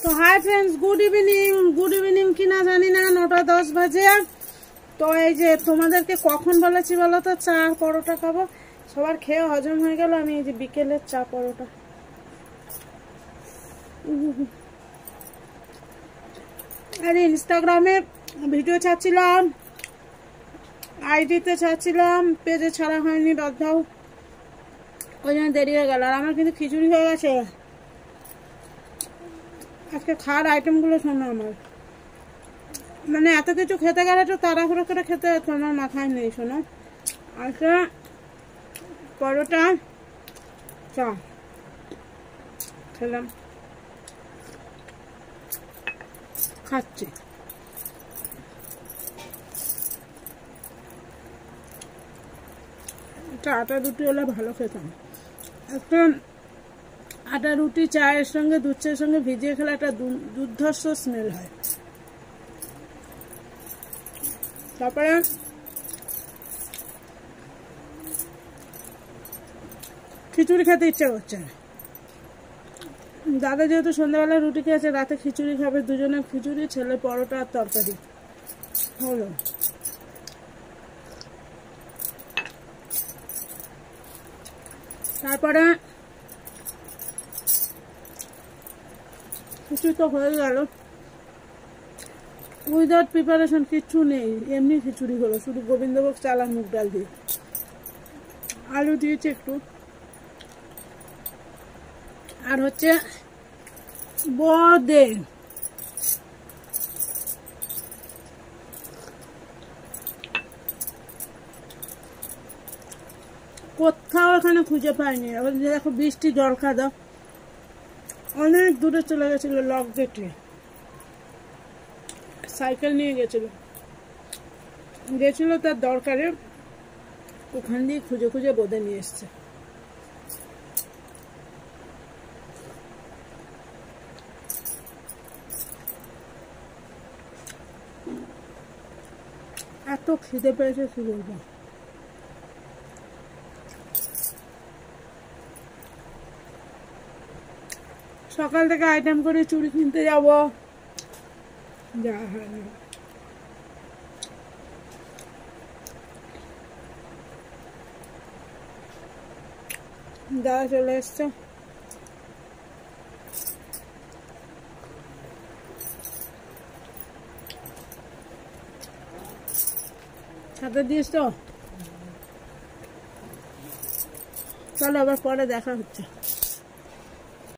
তো hi friends, good evening কি না জানি না, 9:10 বাজে। তো এই যে তোমাদেরকে কখন বলেছি বলো তো, চা পরোটা খাবো। সবার খেয়ে হজম হয়ে গেল, আমি এই যে বিকেলের চা পরোটা। আর ইনস্টাগ্রামে ভিডিও ছাড়ছিলাম, আইডিতে ছাড়ছিলাম, পেজে ছাড়া হয়নি, বাধ্যাও ওই জন্য দেরি হয়ে গেল। আর আমার কিন্তু খিচুড়ি হয়ে গেছে। আজকে খাওয়ার আইটেমগুলো শোনো, আমার মানে এত কিছু খেতে গেলে তো তাড়াহুড়ো করে খেতে হতো, আমার মাথায় নেই। শোনো, আজকে পরোটা চা খেলাম, খাচ্ছি। একটা আটা রুটি হলে ভালো খেতাম। একটা আটা রুটি চায়ের সঙ্গে, দুধ চায়ের সঙ্গে ভিজিয়ে খেলে একটা দুর্ধর্ষ স্মেল হয়। তারপরে খিচুড়ি খেতে ইচ্ছে করছে। দাদা যেহেতু সন্ধ্যাবেলা রুটি খেয়েছে, রাতে খিচুড়ি খাবে। দুজনের খিচুড়ি, ছেলে পরোটা আর তরকারি হলো। তারপরে খিচুড়ি তো হয়ে গেল, উইদাউট প্রিপারেশন, কিচ্ছু নেই, এমনি খিচুড়ি হলো। শুধু গোবিন্দভোগ চাল আর মুগ ডাল দিয়ে, আলু দিয়েছি একটু। আর হচ্ছে বোঁদে, কোথাও এখানে খুঁজে পাইনি। আবার দেখো বৃষ্টি, জল খাদা, অনেক দূরে চলে গেছিল। লক গেটে সাইকেল নিয়ে গেছিল তার দরকারে, ওখান দিয়ে খুঁজে খুঁজে বোঁদে নিয়ে এসছে। এত খিদে পেয়েছে কি বলবো। সকাল থেকে আইটেম করে চুড়ি কিনতে যাব, যা হয়নি। দাদা চলে এসছে, সাথে দিস তো। চলো আবার পরে দেখা হচ্ছে।